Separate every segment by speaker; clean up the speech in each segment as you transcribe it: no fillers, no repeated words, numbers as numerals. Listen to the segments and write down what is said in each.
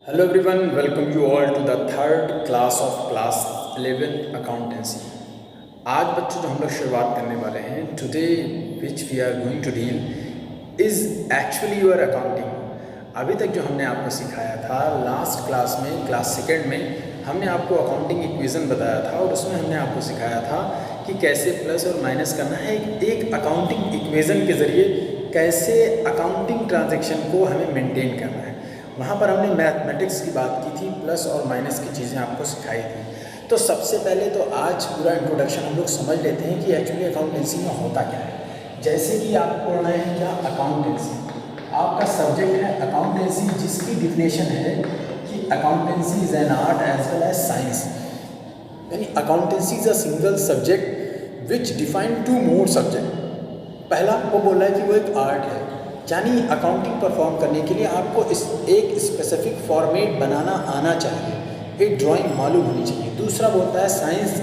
Speaker 1: Hello everyone, welcome you all to the third class of class 11 accountancy. आज बच्चों जो हम लोग शुरुआत करने वाले हैं today which we are going to deal is actually your accounting. अभी तक जो हमने आपको सिखाया था लास्ट क्लास में क्लास सेकेंड में हमने आपको अकाउंटिंग इक्वेशन बताया था और उसमें हमने आपको सिखाया था कि कैसे प्लस और माइनस करना है। एक अकाउंटिंग इक्वेशन के ज़रिए कैसे अकाउंटिंग ट्रांजैक्शन को हमें मेंटेन करना है। वहाँ पर हमने मैथमेटिक्स की बात की थी, प्लस और माइनस की चीज़ें आपको सिखाई थी। तो सबसे पहले तो आज पूरा इंट्रोडक्शन हम लोग समझ लेते हैं कि एक्चुअली अकाउंटेंसी में होता क्या है। जैसे कि आप पढ़ रहे हैं क्या अकाउंटेंसी, आपका सब्जेक्ट है अकाउंटेंसी, जिसकी डिफिनेशन है कि accountancy is an art as well as science. यानी accountancy is a single subject which define two more subject. पहला वो बोल रहा है कि वो एक आर्ट है, यानी अकाउंटिंग परफॉर्म करने के लिए आपको एक स्पेसिफिक फॉर्मेट बनाना आना चाहिए, एक ड्राइंग मालूम होनी चाहिए। दूसरा बोलता है साइंस।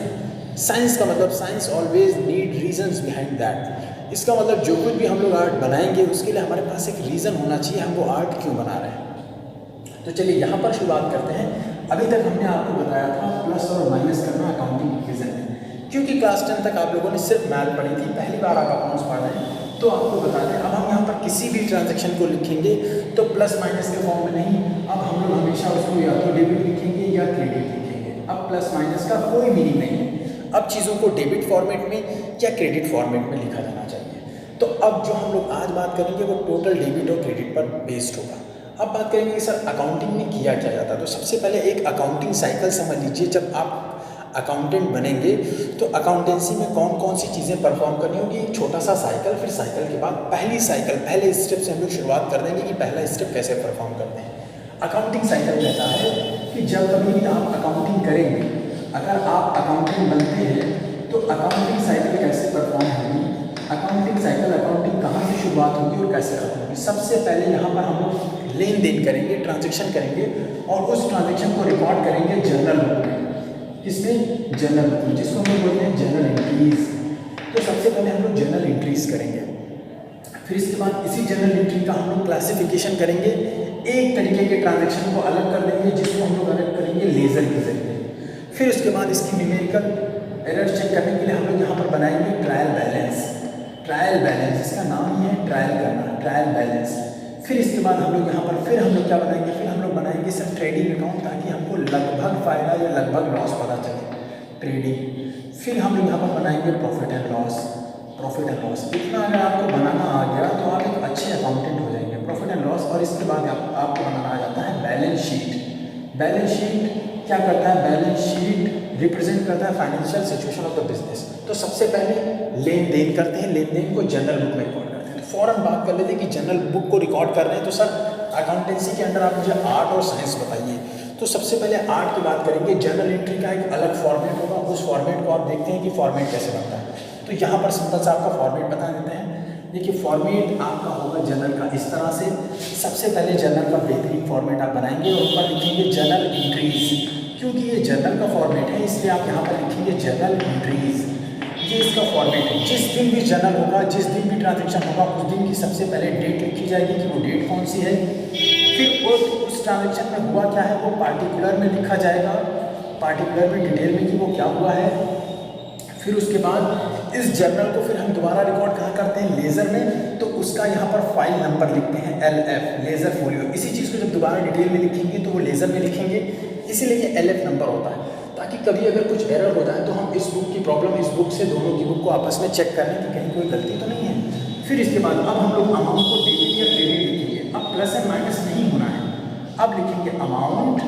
Speaker 1: साइंस का मतलब science always need reasons behind that. इसका मतलब जो कुछ भी हम लोग आर्ट बनाएंगे उसके लिए हमारे पास एक रीज़न होना चाहिए, हम वो आर्ट क्यों बना रहे हैं। तो चलिए यहाँ पर शुरुआत करते हैं। अभी तक हमने आपको बताया था प्लस और माइनस करना अकाउंटिंग इक्वेशन में, क्योंकि क्लास 10 तक आप लोगों ने सिर्फ मैथ पढ़ी थी, पहली बार आप अकाउंट्स पढ़ रहे हैं तो आपको बता दें। अब हम यहाँ पर किसी भी ट्रांजैक्शन को लिखेंगे तो प्लस माइनस के फॉर्म में नहीं, अब हम लोग हमेशा उसको या तो डेबिट लिखेंगे या क्रेडिट लिखेंगे। अब प्लस माइनस का कोई मीनिंग नहीं है, अब चीज़ों को डेबिट फॉर्मेट में या क्रेडिट फॉर्मेट में लिखा जाना चाहिए। तो अब जो हम लोग आज बात करेंगे वो टोटल डेबिट और क्रेडिट पर बेस्ड होगा। अब बात करेंगे कि सर अकाउंटिंग में किया क्या जाता है। तो सबसे पहले एक अकाउंटिंग साइकिल समझ लीजिए। जब आप अकाउंटेंट बनेंगे तो अकाउंटेंसी में कौन कौन सी चीज़ें परफॉर्म करनी होगी, एक छोटा सा साइकिल, फिर साइकिल के बाद पहली साइकिल, पहले स्टेप से हम लोग शुरुआत कर देंगे कि पहला स्टेप कैसे परफॉर्म करते हैं। अकाउंटिंग साइकिल कहता है कि जब कभी भी आप अकाउंटिंग करेंगे, अगर आप अकाउंटेंट बनते हैं तो अकाउंटिंग साइकिल कैसे परफॉर्म होगी, अकाउंटिंग साइकिल, अकाउंटिंग कहाँ से शुरुआत होगी और कैसे खत्म होगी। सबसे पहले यहाँ पर हम लोग लेन देन करेंगे, ट्रांजेक्शन करेंगे और उस ट्रांजेक्शन को रिकॉर्ड करेंगे जर्नल बुक में। इसमें जर्नल बुक में, जिसको हम लोग बोलते हैं जर्नल एंट्रीज। तो सबसे पहले हम लोग जर्नल एंट्रीज करेंगे, फिर इसके बाद इसी जर्नल एंट्री का हम लोग क्लासिफिकेशन करेंगे। एक तरीके के ट्रांजैक्शन को अलग कर देंगे जिसको हम लोग अलग करेंगे लेज़र के जरिए। फिर उसके बाद इसकी न्यूमेरिकल एरर चेक करने के लिए हम लोग यहाँ पर बनाएंगे ट्रायल बैलेंस। ट्रायल बैलेंस, इसका नाम ही है ट्रायल करना, ट्रायल बैलेंस। फिर इसके बाद हम लोग यहाँ पर फिर हम लोग क्या बनाएंगे, फिर हम लोग बनाएंगे सर ट्रेडिंग अकाउंट, ताकि हमको लगभग फ़ायदा या लगभग लॉस पता चले, ट्रेडिंग। फिर हम लोग यहाँ पर बनाएंगे profit and loss. Profit and loss इतना अगर आपको बनाना आ गया तो आप एक अच्छे अकाउंटेंट हो जाएंगे, प्रॉफिट एंड लॉस। और इसके बाद आपको बनाना आ जाता है बैलेंस शीट। बैलेंस शीट क्या करता है, बैलेंस शीट रिप्रेजेंट करता है financial situation of the business. तो सबसे पहले लेन देन करते हैं, लेन देन को जनरल बुक में रिकॉर्ड करते हैं। तो फ़ौरन बात कर लेते हैं कि जनरल बुक को रिकॉर्ड कर रहे हैं तो सर अकाउंटेंसी के अंदर आप मुझे आर्ट और साइंस बताइए। तो सबसे पहले आर्ट की बात करेंगे। जर्नल एंट्री का एक अलग फॉर्मेट होगा, उस फॉर्मेट को आप देखते हैं कि फॉर्मेट कैसे बनता है। तो यहाँ पर सिंपल सा आपका फॉर्मेट बता देते हैं। देखिए फॉर्मेट आपका होगा जर्नल का इस तरह से। सबसे पहले जर्नल का बेहतरीन फॉर्मेट आप बनाएंगे और ऊपर लिखेंगे जर्नल एंट्रीज। क्योंकि ये जर्नल का फॉर्मेट है इसलिए आप यहाँ पर लिखेंगे जर्नल एंट्रीज। ये इसका फॉर्मेट है। जिस दिन भी जर्नल होगा, जिस दिन भी ट्रांजेक्शन होगा, उस दिन की सबसे पहले डेट लिखी जाएगी कि वो डेट कौन सी है। फिर उस ट्रांजेक्शन में हुआ क्या है वो पार्टिकुलर में लिखा जाएगा, पार्टिकुलर में डिटेल में कि वो क्या हुआ है। फिर उसके बाद इस जर्नल को फिर हम दोबारा रिकॉर्ड कहाँ करते हैं, लेज़र में। तो उसका यहाँ पर फाइल नंबर लिखते हैं LF, लेज़र फोलियो। इसी चीज़ को जब दोबारा डिटेल में लिखेंगे तो वो लेज़र में लिखेंगे, इसीलिए LF नंबर होता है, ताकि कभी अगर कुछ एरर हो जाए तो हम इस बुक की प्रॉब्लम इस बुक से दोनों की बुक को आपस में चेक कर लें कि कहीं कोई गलती तो नहीं है। फिर इसके बाद अब हम लोग अमाउंट को डेबिट या क्रेडिट लिखेंगे। अब प्लस एंड माइनस नहीं होना है, अब लिखेंगे अमाउंट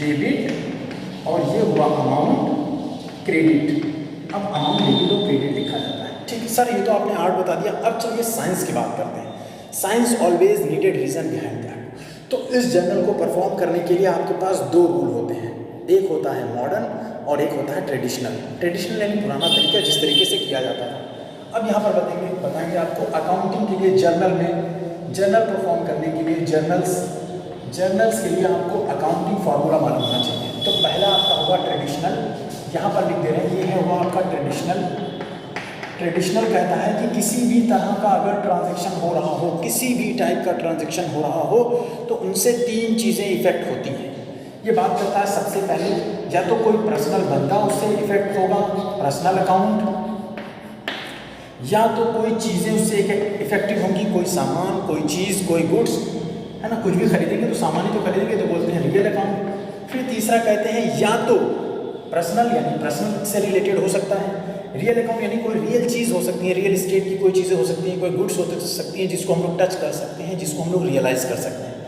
Speaker 1: डेबिट और ये हुआ अमाउंट क्रेडिट। अब अमाउंट डेबिट और क्रेडिट लिखा जाता है। ठीक है सर, ये तो आपने आर्ट बता दिया। अब चलिए साइंस की बात करते हैं। Science always needed reason behind that. तो इस जर्नल को परफॉर्म करने के लिए आपके पास दो रूल होते हैं, एक होता है मॉडर्न और एक होता है ट्रेडिशनल। ट्रेडिशनल यानी पुराना तरीका, जिस तरीके से किया जाता था। अब यहाँ पर बताएंगे आपको अकाउंटिंग के लिए जर्नल में, जर्नल परफॉर्म करने के लिए जर्नल्स के लिए आपको अकाउंटिंग फार्मूला मालूम होना चाहिए। तो पहला आपका होगा ट्रेडिशनल, यहाँ पर लिख दे रहे हैं, ये है हुआ आपका ट्रेडिशनल
Speaker 2: ट्रेडिशनल कहता है कि किसी भी तरह का अगर ट्रांजैक्शन हो रहा हो, किसी भी टाइप का ट्रांजैक्शन हो रहा हो, तो उनसे 3 चीज़ें इफेक्ट होती हैं। ये बात करता है सबसे पहले या तो कोई पर्सनल बंदा उससे इफेक्ट होगा, पर्सनल अकाउंट, या तो कोई चीज़ें उससे इफेक्टिव होंगी, कोई सामान, कोई चीज़, कोई गुड्स, है ना, कुछ भी खरीदेंगे तो सामान ही तो खरीदेंगे, तो बोलते हैं रियल अकाउंट। फिर तीसरा कहते हैं या तो पर्सनल यानी पर्सनल से रिलेटेड हो सकता है, रियल अकाउंट यानी कोई रियल चीज़ हो सकती है, रियल इस्टेट की कोई चीज़ें हो सकती हैं, कोई गुड्स हो सकती हैं जिसको हम लोग टच कर सकते हैं, जिसको हम लोग रियलाइज़ कर सकते हैं।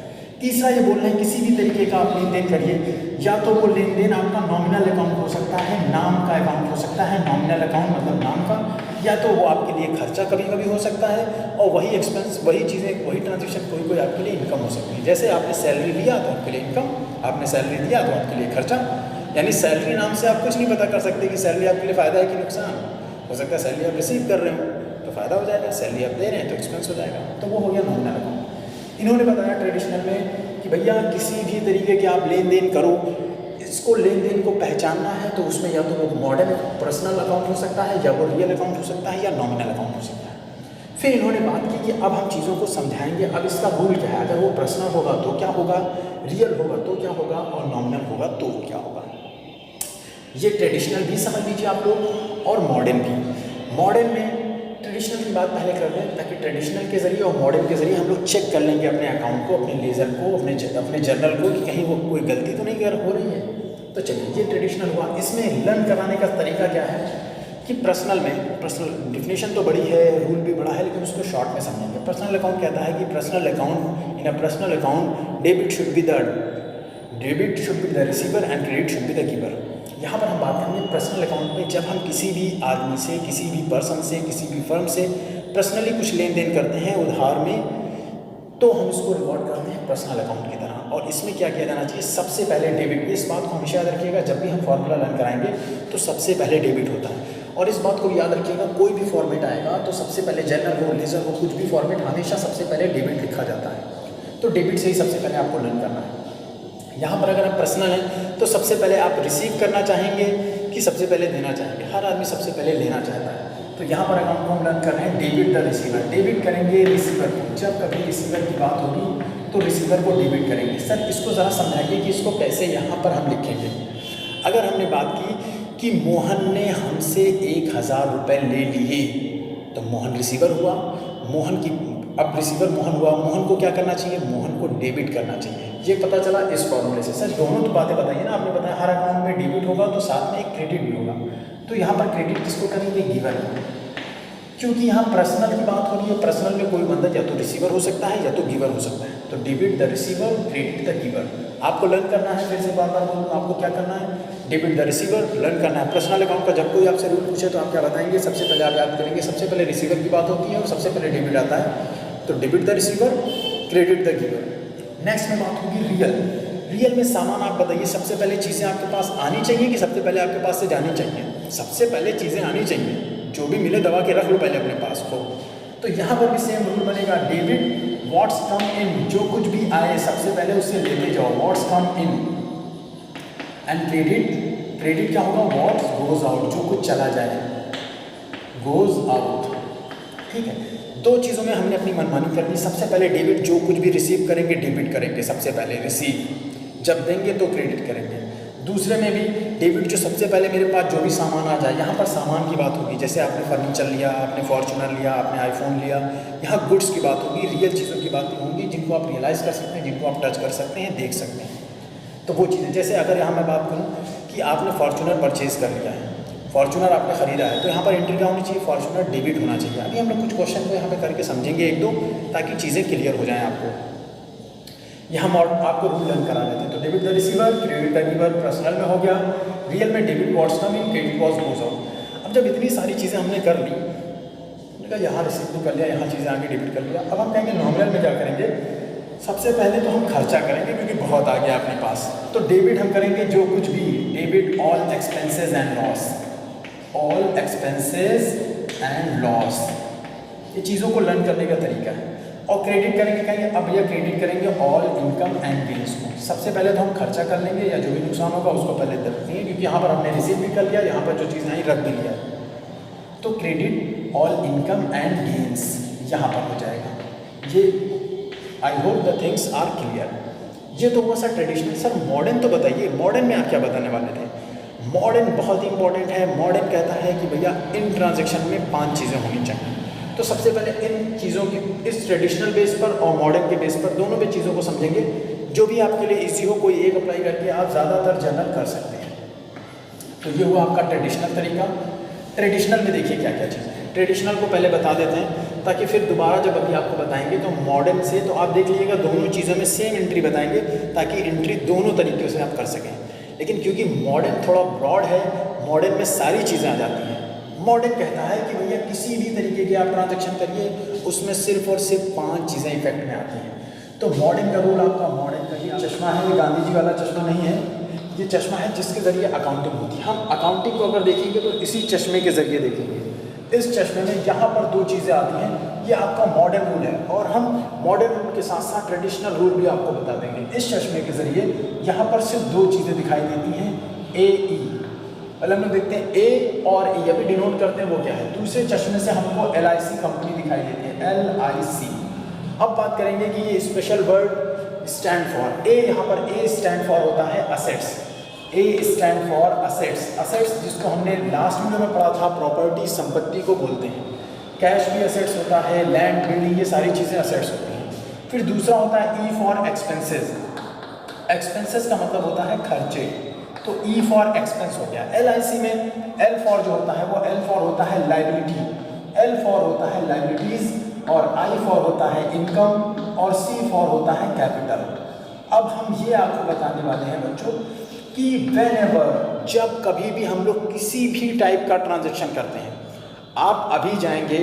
Speaker 2: तीसरा ये बोल रहे हैं किसी भी तरीके का आप लेन देन करिए, या तो वो लेन देन आपका नॉमिनल अकाउंट हो सकता है, नाम का अकाउंट हो सकता है, नॉमिनल अकाउंट मतलब नाम का, या तो वो आपके लिए खर्चा कभी कभी हो सकता है, और वही एक्सपेंस, वही चीज़ें, वही ट्रांजेक्शन कोई कोई आपके लिए इनकम हो सकती है। जैसे आपने सैलरी लिया तो आपके लिए इनकम, आपने सैलरी दिया तो आपके लिए खर्चा। यानी सैलरी नाम से आप कुछ नहीं पता कर सकते कि सैलरी आपके लिए फ़ायदा है कि नुकसान। हो सकता है सैलरी आप रिसीव कर रहे हो तो फ़ायदा हो जाएगा, सैलरी आप दे रहे हैं तो एक्सपेंस हो जाएगा। तो वो हो गया नॉमिनल अकाउंट। इन्होंने बताया ट्रेडिशनल में कि भैया किसी भी तरीके के आप लेन देन करो, इसको लेन देन को पहचानना है तो उसमें या तो वो मॉडर्न पर्सनल अकाउंट हो सकता है, या वो रियल अकाउंट हो सकता है, या नॉमिनल अकाउंट हो सकता है। फिर इन्होंने बात की कि अब हम चीज़ों को समझाएंगे, अब इसका रूल क्या है, अगर वो पर्सनल होगा तो क्या होगा, रियल होगा तो क्या होगा, और नॉमिनल होगा तो क्या होगा। ये ट्रेडिशनल भी समझ लीजिए आप लोग, और मॉडर्न भी। मॉडर्न में ट्रेडिशनल की बात पहले कर लें, ताकि ट्रेडिशनल के ज़रिए और मॉडर्न के ज़रिए हम लोग चेक कर लेंगे अपने अकाउंट को, अपने लेज़र को, अपने जर्नल को, कि कहीं वो कोई गलती तो नहीं हो रही है। तो चलिए ये ट्रेडिशनल हुआ। इसमें लर्न कराने का तरीका क्या है कि पर्सनल में, पर्सनल डिफिनेशन तो बड़ी है, रूल भी बड़ा है, लेकिन उसको शॉर्ट में समझेंगे। पर्सनल अकाउंट कहता है कि personal account, in a personal account debit should be the receiver and credit should be the giver. यहाँ पर हम बात करेंगे पर्सनल अकाउंट पे, जब हम किसी भी आदमी से, किसी भी पर्सन से, किसी भी फर्म से पर्सनली कुछ लेन देन करते हैं उधार में, तो हम इसको रिकॉर्ड करते हैं पर्सनल अकाउंट की तरह। और इसमें क्या किया जाना चाहिए, सबसे पहले डेबिट। इस बात को हमेशा याद रखिएगा, जब भी हम फॉर्मूला लर्न कराएंगे तो सबसे पहले डेबिट होता है। और इस बात को भी याद रखिएगा, कोई भी फॉर्मेट आएगा तो सबसे पहले जर्नल हो, लेजर हो, कुछ भी फॉर्मेट, हमेशा सबसे पहले डेबिट लिखा जाता है। तो डेबिट से ही सबसे पहले आपको लर्न करना है। यहाँ पर अगर आप पर्सनल हैं तो सबसे पहले आप रिसीव करना चाहेंगे कि सबसे पहले देना चाहेंगे। हर आदमी सबसे पहले लेना चाहता है। तो यहाँ पर अकाउंट को हम लर्न कर रहे हैं डेबिट द रिसीवर। डेबिट करेंगे रिसीवर को, जब कभी रिसीवर की बात होगी तो रिसीवर को डेबिट करेंगे। सर इसको ज़रा समझाइए कि इसको कैसे यहाँ पर हम लिखेंगे। अगर हमने बात की कि मोहन ने हमसे 1000 रुपये ले लिए, तो मोहन रिसीवर हुआ, मोहन की, अब रिसीवर मोहन हुआ, मोहन को क्या करना चाहिए, मोहन को डेबिट करना चाहिए। ये पता चला इस फॉर्मूले से। सर दोनों तो बातें बताइए ना, आपने बताया हर अकाउंट में डेबिट होगा तो साथ में एक क्रेडिट भी होगा। तो यहाँ पर क्रेडिट किसको करेंगे, गिवर, क्योंकि यहाँ पर्सनल की बात हो रही है। पर्सनल में कोई बंदा या तो रिसीवर हो सकता है या तो गिवर हो सकता है। तो debit the receiver, credit the giver. आपको लर्न करना है, फिर से बार बार बोलूँ, आपको क्या करना है, डेबिट द रिसीवर लर्न करना है। पर्सनल अकाउंट का जब कोई आपसे रूल पूछे तो आप क्या बताएंगे, सबसे पहले आप याद करेंगे, सबसे पहले रिसीवर की बात होती है और सबसे पहले डेबिट आता है। तो debit the receiver, credit the giver. Next में बात होगी रियल। रियल में सामान आप बताइए, सबसे पहले चीज़ें आपके पास आनी चाहिए कि सबसे पहले आपके पास से जानी चाहिए। सबसे पहले चीज़ें आनी चाहिए, जो भी मिले दबा के रख लो पहले अपने पास को। तो यहाँ पर भी सेम रूल बनेगा, डेबिट व्हाट्स कम इन, जो कुछ भी आए सबसे पहले उससे लेते जाओ, what's come in. And credit, credit क्या होगा, व्हाट्स गोज आउट, जो कुछ चला जाए, गोज आउट। ठीक है, दो चीज़ों में हमने अपनी मनमानी कर दी। सबसे पहले डेबिट, जो कुछ भी रिसीव करेंगे डेबिट करेंगे, सबसे पहले रिसीव, जब देंगे तो क्रेडिट करेंगे। दूसरे में भी डेबिट, जो सबसे पहले मेरे पास जो भी सामान आ जाए, यहाँ पर सामान की बात होगी, जैसे आपने फर्नीचर लिया, आपने फॉर्चूनर लिया, आपने आईफोन लिया, यहाँ गुड्स की बात होगी, रियल चीज़ों की बातें होंगी जिनको आप रियलाइज़ कर सकते हैं, जिनको आप टच कर सकते हैं, देख सकते हैं। तो वो चीज़ें, जैसे अगर यहाँ मैं बात करूँ कि आपने फॉर्चूनर परचेज़ कर लिया है, फॉर्चूनर आपने खरीदा है, तो यहाँ पर एंट्री क्या होनी चाहिए, फॉर्चूनर डेबिट होना चाहिए। अभी हम लोग कुछ क्वेश्चन को यहाँ पे करके समझेंगे एक दो, ताकि चीज़ें क्लियर हो जाएं आपको। यहाँ आपको रूल लर्न करा देते हैं। तो debit the receiver, credit the giver personal में हो गया। रियल में डेबिट व्हाट्स कम इन, क्रेडिट व्हाट्स गोज आउट। अब जब इतनी सारी चीज़ें हमने कर ली, हमने कहा यहाँ रिसीव तो कर लिया, यहाँ चीज़ें आगे डेबिट कर लिया, अब हम कहेंगे नॉमिनल में क्या करेंगे। सबसे पहले तो हम खर्चा करेंगे, क्योंकि बहुत आ गया अपने पास। तो डेबिट हम करेंगे जो कुछ भी, debit all expenses and loss, all expenses and loss. ये चीज़ों को लर्न करने का तरीका है। और क्रेडिट करेंगे, कहेंगे अब यह क्रेडिट करेंगे ऑल इनकम एंड गेन्स को। सबसे पहले तो हम खर्चा कर लेंगे, या जो भी नुकसान होगा उसको पहले रखेंगे, क्योंकि यहाँ पर हमने रिसीव भी कर लिया, यहाँ पर जो चीज़ नहीं रख भी लिया। तो credit all income and gains यहाँ पर हो जाएगा। ये I hope the things are clear. ये तो हुआ सर ट्रेडिशनल। सर मॉडर्न तो बताइए, मॉडर्न में आप क्या बताने वाले थे? मॉडर्न बहुत ही इंपॉर्टेंट है। मॉडर्न कहता है कि भैया इन ट्रांजेक्शन में 5 चीज़ें होनी चाहिए। तो सबसे पहले इन चीज़ों की, इस ट्रेडिशनल बेस पर और मॉडर्न के बेस पर, दोनों पे चीज़ों को समझेंगे। जो भी आपके लिए इजी हो, कोई एक अप्लाई करके आप ज़्यादातर जनरल कर सकते हैं। तो ये हुआ आपका ट्रेडिशनल तरीका। ट्रेडिशनल में देखिए क्या क्या चीज़ें हैं। ट्रेडिशनल को पहले बता देते हैं ताकि फिर दोबारा जब अभी आपको बताएंगे तो मॉडर्न से तो आप देख लीजिएगा दोनों चीज़ों में सेम एंट्री बताएंगे ताकि एंट्री दोनों तरीक़े से आप कर सकें। लेकिन क्योंकि मॉडर्न थोड़ा ब्रॉड है, मॉडर्न में सारी चीज़ें आ जाती हैं। मॉडर्न कहता है कि भैया किसी भी तरीके के आप ट्रांजैक्शन करिए, उसमें सिर्फ और सिर्फ 5 चीज़ें इफेक्ट में आती हैं। तो मॉडर्न का रूल आपका मॉडर्न का ही चश्मा है, ये गांधी जी वाला चश्मा नहीं है। ये चश्मा है जिसके ज़रिए अकाउंटिंग होती है। हम अकाउंटिंग को अगर देखेंगे तो इसी चश्मे के ज़रिए देखेंगे। इस चश्मे में यहाँ पर 2 चीज़ें आती हैं। ये आपका मॉडर्न रूल है और हम मॉडर्न रूल के साथ साथ ट्रेडिशनल रूल भी आपको बता देंगे। इस चश्मे के ज़रिए यहाँ पर सिर्फ 2 चीज़ें दिखाई देती हैं, ए ई। पहले हम लोग देखते हैं ए और ई, अभी डिनोट करते हैं वो क्या है। दूसरे चश्मे से हमको LIC कंपनी दिखाई देती है, LIC। अब बात करेंगे कि ये स्पेशल वर्ड स्टैंड फॉर। ए, यहाँ पर ए स्टैंड फॉर होता है assets. A stand for assets. Assets जिसको हमने लास्ट वीडियो में पढ़ा था, प्रॉपर्टी, संपत्ति को बोलते हैं। कैश भी असेट्स होता है, लैंड, बिल्डिंग, ये सारी चीज़ें असेट्स होती हैं। फिर दूसरा होता है ई फॉर एक्सपेंसेस। एक्सपेंसेस का मतलब होता है खर्चे, तो ई फॉर एक्सपेंस हो गया। LIC में एल फॉर जो होता है वो एल फॉर होता है लाइबिलिटी, एल फॉर होता है लाइबिलिटीज़, और आई फॉर होता है इनकम, और सी फॉर होता है कैपिटल। अब हम ये आपको बताने वाले हैं बच्चों कि व्हेनेवर, जब कभी भी हम लोग किसी भी टाइप का ट्रांजैक्शन करते हैं, आप अभी जाएंगे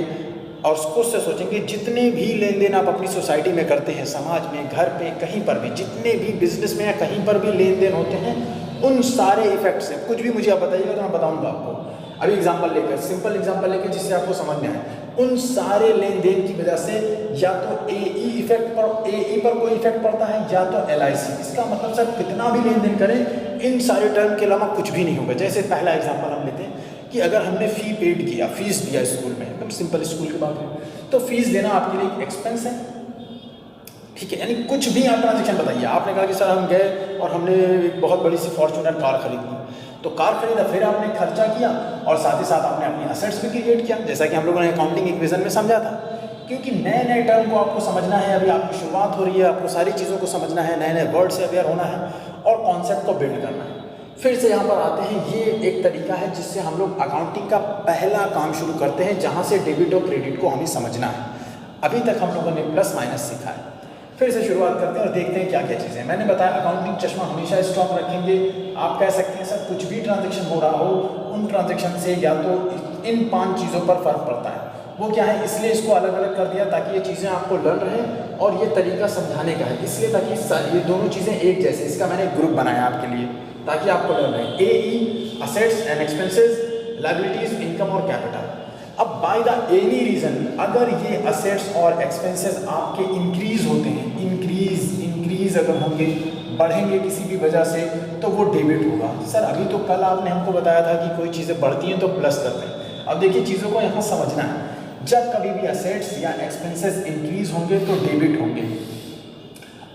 Speaker 2: और उसको से सोचेंगे जितने भी लेन देन आप अपनी सोसाइटी में करते हैं, समाज में, घर पे, कहीं पर भी, जितने भी बिजनेस में या कहीं पर भी लेन देन होते हैं, उन सारे इफेक्ट से कुछ भी मुझे आप बताइएगा तो मैं बताऊंगा आपको। अभी एग्जांपल लेकर, सिंपल एग्जांपल लेकर जिससे आपको समझ में आए, उन सारे लेन देन की वजह से या तो AE इफेक्ट पर, AE पर कोई इफेक्ट पड़ता है या तो LIC। इसका मतलब सर कितना भी लेन देन करें, इन सारे टर्म के अलावा कुछ भी नहीं होगा। जैसे पहला एग्जांपल हम लेते हैं कि अगर हमने फ़ी पेड किया, फीस दिया स्कूल में, एकदम सिंपल स्कूल की बात है, तो फीस देना आपके लिए एक एक्सपेंस है, ठीक है। यानी कुछ भी आप ट्रांजेक्शन बताइए। आपने कहा कि सर हम गए और हमने एक बहुत बड़ी सी फॉर्च्यूनर कार खरीदी, तो कार खरीदा, फिर आपने खर्चा किया और साथ ही साथ आपने अपनी असेट्स भी क्रिएट किया, जैसा कि हम लोगों ने अकाउंटिंग इक्वेशन में समझा था। क्योंकि नए नए टर्म को आपको समझना है, अभी आपकी शुरुआत हो रही है, आपको सारी चीज़ों को समझना है, नए नए वर्ड से अवेयर होना है और कॉन्सेप्ट को बिल्ड करना है। फिर से यहाँ पर आते हैं, ये एक तरीका है जिससे हम लोग अकाउंटिंग का पहला काम शुरू करते हैं, जहाँ से डेबिट और क्रेडिट को हमें समझना है। अभी तक हम लोगों ने प्लस माइनस सीखा है। फिर से शुरुआत करते हैं और देखते हैं क्या क्या चीज़ें। मैंने बताया अकाउंटिंग चश्मा हमेशा स्ट्रॉन्ग रखेंगे। आप कह सकते हैं सर कुछ भी ट्रांजैक्शन हो रहा हो, उन ट्रांजैक्शन से या तो इन 5 चीज़ों पर फ़र्क पड़ता है। वो क्या है, इसलिए इसको अलग अलग कर दिया ताकि ये चीज़ें आपको लर्न रहें और ये तरीका समझाने का है, इसलिए ताकि ये दोनों चीज़ें एक जैसे, इसका मैंने एक ग्रुप बनाया आपके लिए ताकि आपको लर्न रहे। AE assets and expenses, liabilities, income और कैपिटल। अब बाय द एनी रीज़न अगर ये असेट्स और एक्सपेंसेस आपके इंक्रीज होते हैं, इंक्रीज अगर होंगे, बढ़ेंगे किसी भी वजह से, तो वो डेबिट होगा। सर अभी तो कल आपने हमको बताया था कि कोई चीज़ें बढ़ती हैं तो प्लस करते हैं। अब देखिए चीज़ों को यहाँ समझना है, जब कभी भी असेट्स या एक्सपेंसेस इंक्रीज होंगे तो डेबिट होंगे,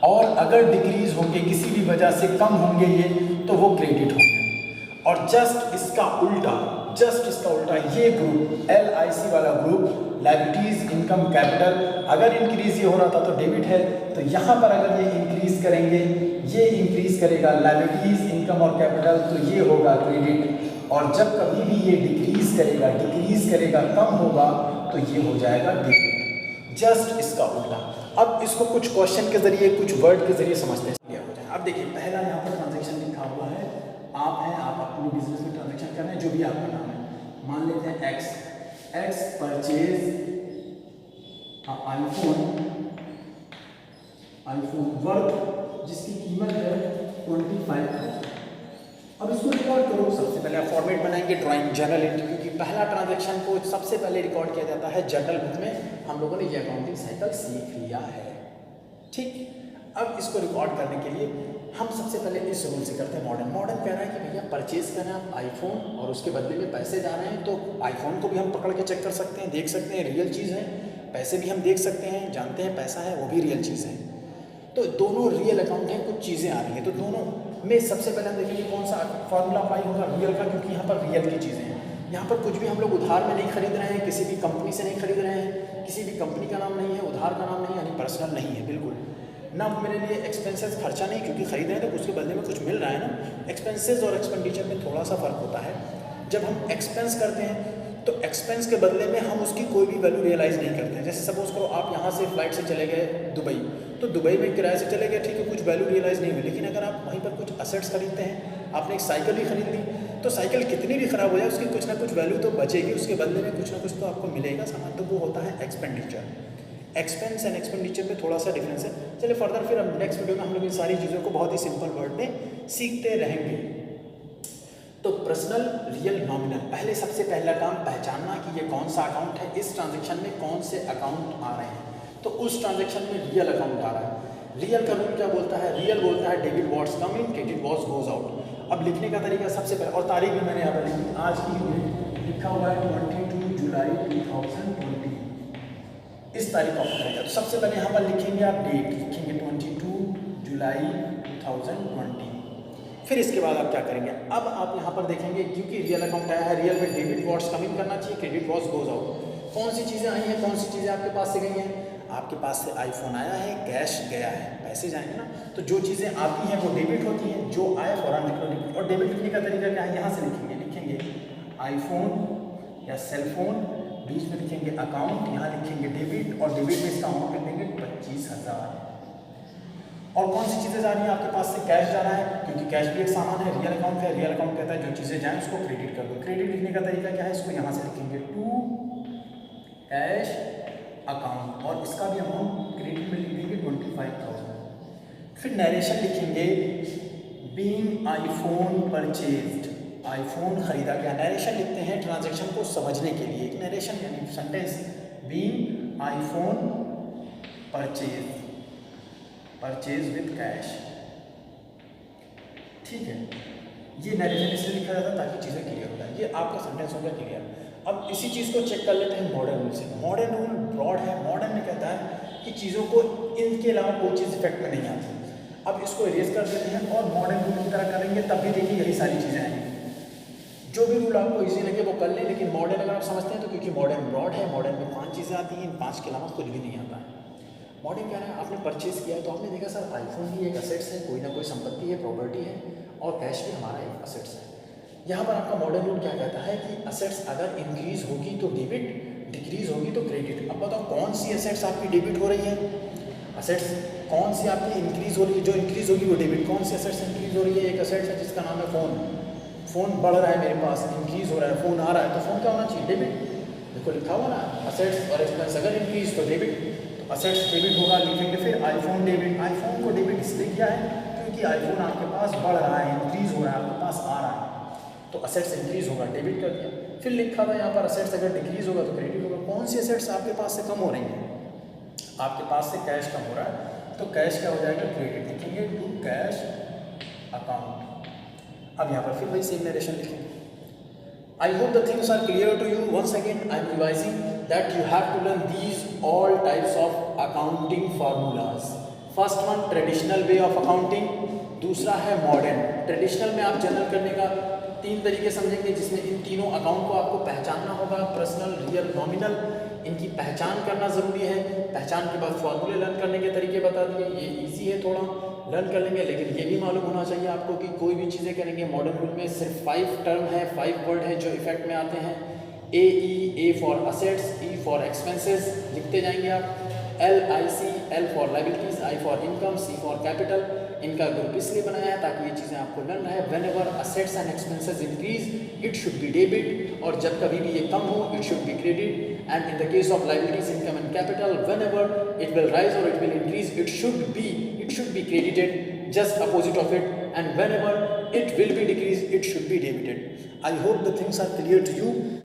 Speaker 2: और अगर डिक्रीज होंगे किसी भी वजह से कम होंगे ये, तो वो क्रेडिट होंगे। और जस्ट इसका उल्टा ये ग्रुप LIC वाला ग्रुप, लायबिलिटीज, इनकम, कैपिटल, अगर इंक्रीज ये हो रहा था तो डेबिट है, तो यहाँ पर अगर ये इंक्रीज करेंगे, ये इंक्रीज करेगा लायबिलिटीज, इनकम और कैपिटल, तो ये होगा क्रेडिट। और जब कभी भी ये डिक्रीज करेगा, कम होगा, तो ये हो जाएगा डेबिट। जस्ट इसका उल्टा। अब इसको कुछ क्वेश्चन के जरिए, कुछ वर्ड के जरिए समझते हैं। अब देखिए पहला यहाँ पर ट्रांजेक्शन लिखा हुआ है, आप अपने बिजनेस में ट्रांजेक्शन कर रहे हैं, जो भी आपका नाम है, मान लेते हैं एक्स परचेज आईफोन वर्थ जिसकी कीमत है 25,000। अब इसको रिकॉर्ड करो। सबसे पहले आप फॉर्मेट बनाएंगे ड्राइंग जर्नल एंट्री, क्योंकि पहला ट्रांजैक्शन को सबसे पहले रिकॉर्ड किया जाता है जर्नल बुक में। हम लोगों ने ये अकाउंटिंग साइकिल सीख लिया है, ठीक। अब इसको रिकॉर्ड करने के लिए हम सबसे पहले इस रूल से करते हैं मॉडर्न। मॉडर्न कह रहा है कि भैया परचेज करना है आप आईफोन और उसके बदले में पैसे जा रहे हैं, तो आईफोन को भी हम पकड़ के चेक कर सकते हैं, देख सकते हैं रियल चीज़ है, पैसे भी हम देख सकते हैं, जानते हैं पैसा है वो भी रियल चीज़ है। तो दोनों रियल अकाउंट हैं, कुछ चीज़ें आ रही हैं, तो दोनों में सबसे पहले हम देखेंगे कौन सा फार्मूला अप्लाई होगा रियल का, क्योंकि यहाँ पर रियल की चीज़ें हैं। यहाँ पर कुछ भी हम लोग उधार में नहीं खरीद रहे हैं, किसी भी कंपनी से नहीं खरीद रहे हैं, किसी भी कंपनी का नाम नहीं है, उधार का नाम नहीं है, यानी पर्सनल नहीं है बिल्कुल ना। मेरे लिए एक्सपेंसेस खर्चा नहीं, क्योंकि खरीद रहे हैं तो उसके बदले में कुछ मिल रहा है ना। एक्सपेंसेस और एक्सपेंडिचर में थोड़ा सा फ़र्क होता है। जब हम एक्सपेंस करते हैं तो एक्सपेंस के बदले में हम उसकी कोई भी वैल्यू रियलाइज़ नहीं करते हैं। जैसे सपोज करो आप यहाँ से फ्लाइट से चले गए दुबई, तो दुबई में किराए से चले गए, ठीक है, कुछ वैल्यू रियलाइज़ नहीं हुई। लेकिन अगर आप वहीं पर कुछ असेट्स खरीदते हैं, आपने एक साइकिल ही खरीद ली, तो साइकिल कितनी भी ख़राब हो जाए उसकी कुछ ना कुछ वैल्यू तो बचेगी, उसके बदले में कुछ ना कुछ तो आपको मिलेगा सामान, तो वो होता है एक्सपेंडिचर। एक्सपेंस एंड एक्सपेंडिचर में थोड़ा सा डिफरेंस है। चलिए फर्दर फिर हम नेक्स्ट वीडियो में हम लोग इन सारी चीज़ों को बहुत ही सिंपल वर्ड में सीखते रहेंगे। तो पर्सनल, रियल, नॉमिनल, पहले सबसे पहला काम पहचानना कि ये कौन सा अकाउंट है, इस ट्रांजैक्शन में कौन से अकाउंट आ रहे हैं। तो उस ट्रांजैक्शन में रियल अकाउंट आ रहा है। रियल का रूल क्या बोलता है? रियल बोलता है डेबिट वॉट्स कम इन, क्रेडिट वॉट्स गोज आउट। अब लिखने का तरीका सबसे पहले, और तारीख भी मैंने यहाँ पर लिखी, आज की लिखा हुआ है 22 जुलाई 2020, इस तारीख का ऑप्शन रहेगा। तो सबसे पहले यहाँ पर लिखेंगे आप डेट, लिखेंगे 22 जुलाई 2020। फिर इसके बाद आप क्या करेंगे, अब आप यहाँ पर देखेंगे क्योंकि रियल अकाउंट आया है, रियल में डेबिट वॉट्स कम इन करना चाहिए, क्रेडिट वॉट्स गोज आउट। कौन सी चीज़ें आई हैं, कौन सी चीज़ें आपके पास से गई हैं? आपके पास से आईफोन आया है, कैश गया है, पैसे जाएंगे ना। तो जो चीज़ें आती हैं वो डेबिट होती हैं, जो आए फौरन लिख लो डेबिट। और डेबिट लिखने का तरीका क्या है, यहाँ से लिखेंगे आईफोन या सेलफोन, बीच में लिखेंगे अकाउंट, यहाँ लिखेंगे डेबिट, और डेबिट में इसका अमाउंट लिख देंगे 25,000। और कौन सी चीज़ें जा रही हैं, आपके पास से कैश जा रहा है, क्योंकि कैश भी एक सामान है, रियल अकाउंट है। रियल अकाउंट कहता है जो चीज़ें जाएँ उसको क्रेडिट कर दो। क्रेडिट लिखने का तरीका क्या है, इसको यहाँ से लिखेंगे टू कैश अकाउंट, और इसका भी अमाउंट क्रेडिट में लिख देंगे 25,000। फिर नरेशन लिखेंगे बीइंग आईफोन परचेज्ड, आईफोन खरीदा गया। नरेशन लिखते हैं ट्रांजैक्शन को समझने के लिए, एक नरेशन यानी sentence, being iPhone purchase with cash, ठीक है। ये नरेशन इसलिए लिखा जाता है ताकि चीज़ें क्लियर हो जाए। ये आपका सेंटेंस हो गया क्लियर। अब इसी चीज़ को चेक कर लेते हैं मॉडर्न रूल से। मॉडर्न रूल ब्रॉड है, मॉडर्न में कहता है कि चीज़ों को इनके अलावा कोई चीज़ इफेक्ट में नहीं आती। अब इसको इरेज कर देते हैं और मॉडर्न रूल की तरह करेंगे, तब भी देखिए यही सारी चीज़ें आएंगी। जो भी रूल आपको इजी लगे वो कर लें, लेकिन मॉडर्न अगर आप समझते हैं तो, क्योंकि मॉडर्न ब्रॉड है, मॉडर्न में 5 चीज़ें आती हैं, इन 5 के अलावा कुछ भी नहीं आता है। मॉडर्न क्या है, आपने परचेज किया है तो आपने देखा सर आईफोन भी एक असेट्स है, कोई ना कोई संपत्ति है, प्रॉपर्टी है, और कैश भी हमारा एक असेट्स है। यहाँ पर आपका मॉडर्न रूल क्या कहता है कि असेट्स अगर इंक्रीज होगी तो डेबिट, डिक्रीज होगी तो क्रेडिट। अब बताओ कौन सी असेट्स आपकी डेबिट हो रही है, असेट्स कौन सी आपकी इंक्रीज हो रही है, जो इंक्रीज होगी वो डेबिट। कौन सी असेट्स इंक्रीज हो रही है, एक असेट्स है जिसका नाम है फ़ोन, फ़ोन बढ़ रहा है मेरे पास, इंक्रीज हो रहा है, फ़ोन आ रहा है, तो फ़ोन क्या होना चाहिए, डेबिट। देखो लिखा हुआ ना, असेट्स और एक्सपेंस अगर इंक्रीज तो डेबिट, तो असेट्स डेबिट होगा, लिखेंगे फिर आईफोन डेबिट। आईफोन को डेबिट इसलिए किया है क्योंकि आईफोन आपके पास बढ़ रहा है, इंक्रीज हो रहा है, आपके पास आ रहा है, तो असेट्स इंक्रीज होगा, डेबिट कर दिया। फिर लिखा था यहाँ पर असेट्स अगर डिक्रीज होगा तो क्रेडिट होगा। कौन सी असेट्स आपके पास से कम हो रही हैं, आपके पास से कैश कम हो रहा है, तो कैश क्या हो जाएगा, क्रेडिट, लिखेंगे टू कैश अकाउंट। अब यहाँ पर फिर वही सेम नरेशन लिखेंगे। I hope the things are clear to you. Once again, I am revising that you have to learn these all types of accounting formulas. First one, traditional way of accounting. दूसरा है modern. Traditional में आप general करने का 3 तरीके समझेंगे, जिसमें इन तीनों अकाउंट को आपको पहचानना होगा, पर्सनल, रियल, नॉमिनल। इनकी पहचान करना ज़रूरी है। पहचान के बाद फॉर्मूले लर्न करने के तरीके बता दिए, ये इजी है, थोड़ा लर्न कर लेंगे। लेकिन ये भी मालूम होना चाहिए आपको कि कोई भी चीज़ें करेंगे मॉडर्न रूल में सिर्फ 5 टर्म है, 5 वर्ड है जो इफेक्ट में आते हैं। A for assets, E for expenses, लिखते जाएंगे आप। LIC, L for liabilities, I for income, C for capital. इनका ग्रुप इसलिए बनाया है ताकि ये चीज़ें आपको लर्न है। Whenever assets and expenses increase it should be debit, और जब कभी भी ये कम हो it should be credit. And in the case of liabilities, income and capital, whenever it will rise और it will increase it should be credited, just opposite of it, and whenever it will be decreased it should be debited. I hope the things are clear to you.